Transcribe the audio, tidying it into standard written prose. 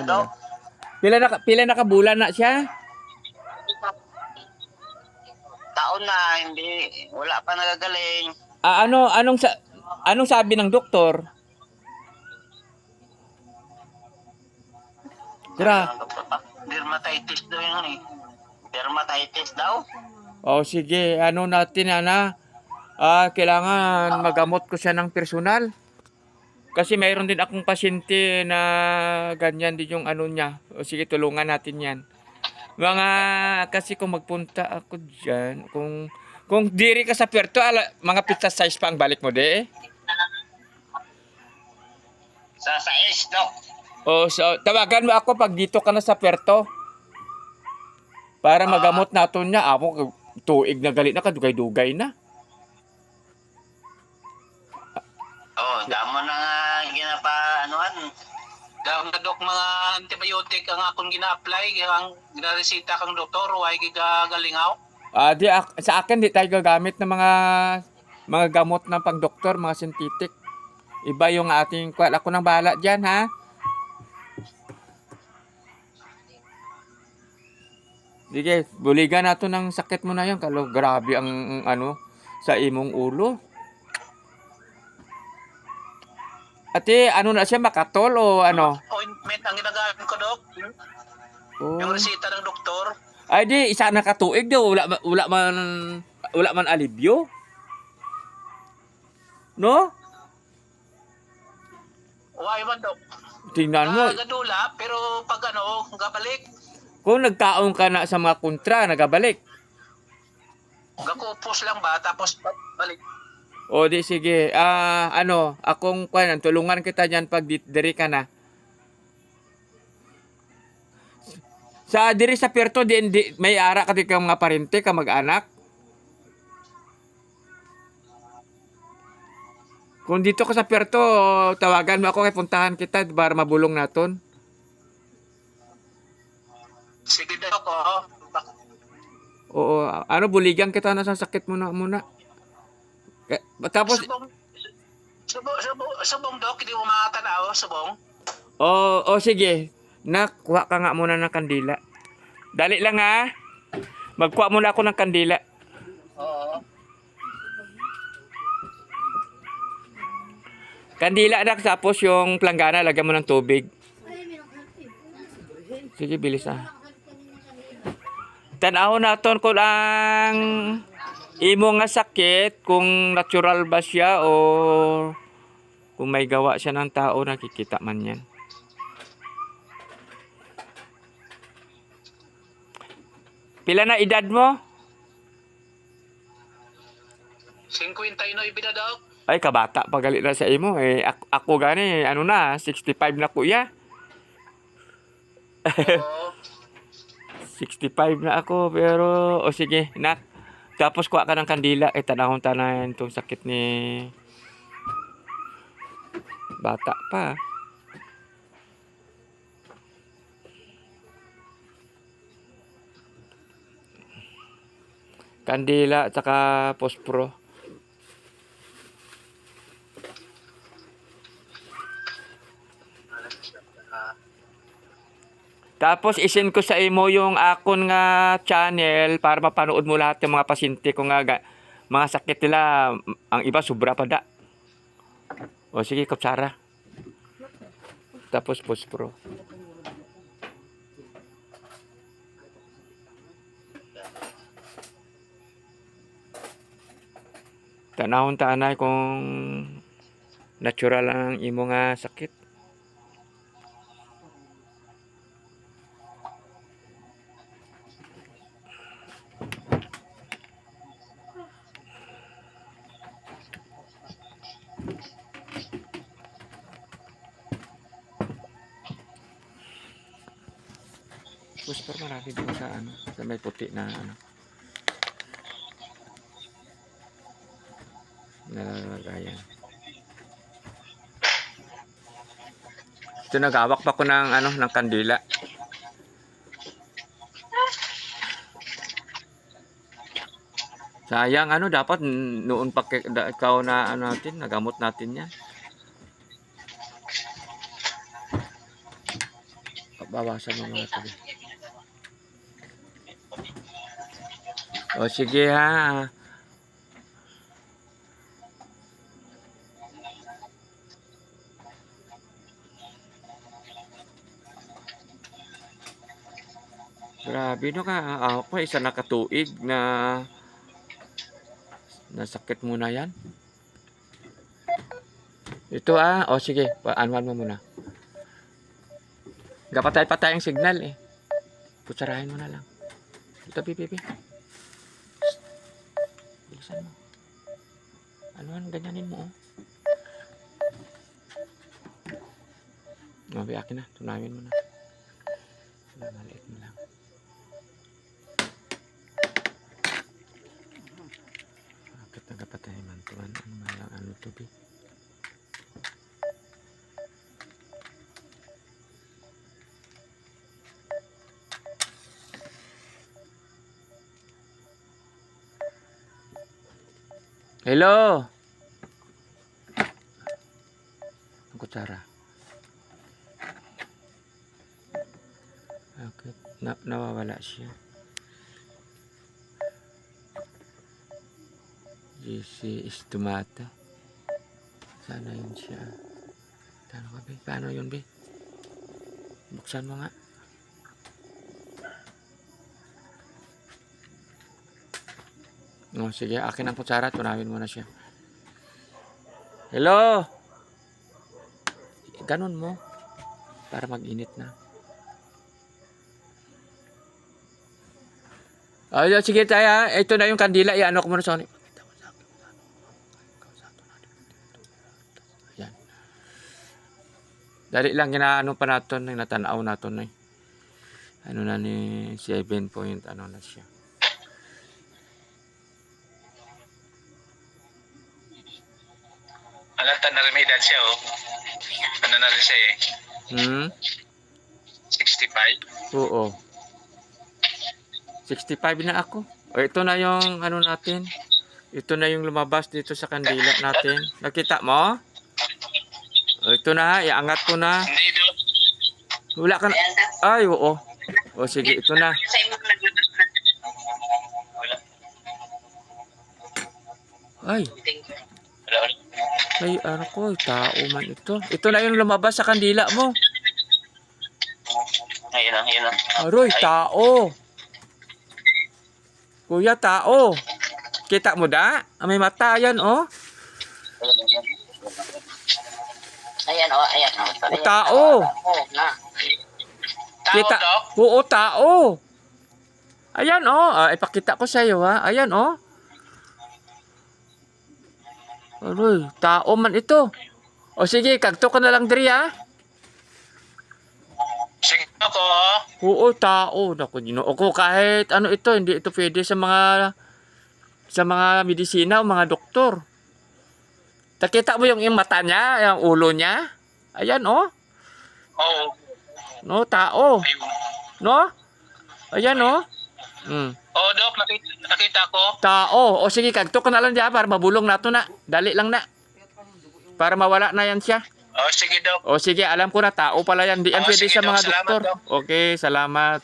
Dok. Pila na kabulan na siya? Taon na, hindi, wala pa nagagaling. Anong sabi ng doktor? Gra. Dermatitis daw yun eh. Dermatitis daw. Sige, ano natin, kailangan magamot ko siya ng personal. Kasi mayroon din akong pasyente na ganyan din yung ano niya. Sige, tulungan natin yan. Kasi kung magpunta ako dyan, kung diri ka sa Puerto, mga pizza size pa ang balik mo, de? Sa sais, Dok. So, tawagan mo ako pag dito ka na sa Puerto. Para magamot natin niya. Ako, tuig na galit na, kadugay-dugay na. Damo na nga ginapaanuhan. Damo na, Dok, mga antibiotic ang akong gina-apply. Ang ginaresita kang doktor, huwag gagalingaw. Sa akin, di tayo gagamit ng mga gamot ng pang-doktor, mga synthetic. Iba yung ating, ako nang bahala dyan, ha? Sige, buligan nato ng sakit mo na yun. Grabe ang sa imong ulo. Ate, ano na siya, makatol o ano? Ointment ang ginagamit ko, Dok. Yung resita ng doktor. Ay, di, isa na katuig daw. Wala man alibyo. No? Huwag man, Dok. Tingnan mo. Gadula, pero pag gabalik. Kung nagkaon ka na sa mga kontra, nagabalik. Gakupos lang ba, tapos balik. Di sige. Akong tulungan kita dyan pag diri ka na. Diri sa Puerto, may ara ka di ka mga parente, ka mag-anak. Kung dito ka sa Puerto, tawagan mo ako, puntahan kita para mabulong naton. Sige, Dok, buligan kita na sa sakit mo na muna. Tapos, subong, Dok, hindi mo makatanaw, subong. sige. Kuha ka nga muna ng kandila. Dali lang, ha. Magkuha muna ako ng kandila. Oo. Kandila na, tapos yung planggana, lagyan mo ng tubig. Sige, bilis Tanaw naton kung ang imo nga sakit, kung natural ba siya o kung may gawa siya ng tao, nakikita man yan. Pila na edad mo? 59 na, Dok. Ay, kabata pagalit na sa imo. Ako gani, 65 na kuya. Oo. 65 na ako, pero, sige, nak. Tapos kuha ka ng kandila, tanahon-tanayan itong sakit ni bata pa. Kandila at saka pospro. Tapos isin ko sa imo yung akon nga channel para mapanood mo lahat ng mga pasyente ko nga mga sakit nila. Ang iba sobra pa da. Sige, Kapsara. Tapos pospro. Tanahon taanay kung natural ang imo nga sakit. Pospro marami din sa may puti na nalalagayan. Ito, nagawak pa ko ng kandila. Sayang, dapat noon pa ikaw na nagamot natin yan. Bawasan mo mga tuloy. O sige ha. Grabe no ka. Ako isa nakatuig na nasakit muna yan. Ito o sige, anuhan mo muna. Gapatay-patay ang signal eh. Putsarahin mo na lang. Ito, pipi. Bilisan mo. Anuhan, ganyanin mo Mabi, akin na. Tunawin mo na. Maliit mo lang. Bakit nagapatay man tuwan? Ano man lang, ano to, pi? Hello? Ang kutsara. Okay. Nawawala siya. GC Estumata. Sana yun siya. Paano ka, be? Paano yun, be? Buksan mo nga. Sige, akin ang kutsara. Tunawin mo na siya. Hello? Ganun mo. Para mag-init na. Sige tayo. Ito na yung kandila. Iano ko muna sa akin. Yan. Dali lang ginaano pa natin. Natanaw natin. Ano na ni 7 point. Ano na siya. Alata na rin may edad siya, Ano na rin siya 65. Oo. 65 na ako. Ito na yung ano natin. Ito na yung lumabas dito sa kandila natin. Nakita mo? Ito na, iangat ko na. Hindi do. Wala ka na. Ay, oo. O sige, ito na. Ay. Ay, ano ko, tao man ito. Ito na yung lumabas sa kandila mo. Ayun na. Aroy, tao. Kuya, tao. Kita mo da? May mata yan, Ayan, ayan. O, tao. Na. Kita. Dok? Oo, tao. Ayan, ipakita ko sa iyo, ha. Ayan, Aroy, tao man ito. O sige, kagto ka na lang diri, ha. Sige ako, Oo, tao. Naku, Ginoo ko, kahit ano ito, hindi ito pwede sa mga medisina o mga doktor. Nakita mo yung mata niya, yung ulo niya? Ayan, Oo. No, tao. Ayun. No? Ayan, Dok, nakita ko. Tao. O sige, kagto ka na lang diya para mabulong nato na. Dali lang na. Para mawala na yan siya. Sige, Dok. O sige, alam ko na, tao pala yan. Di yan pwede Sige, sa Dok. mga Salamat, doktor. Dok. Okay, salamat.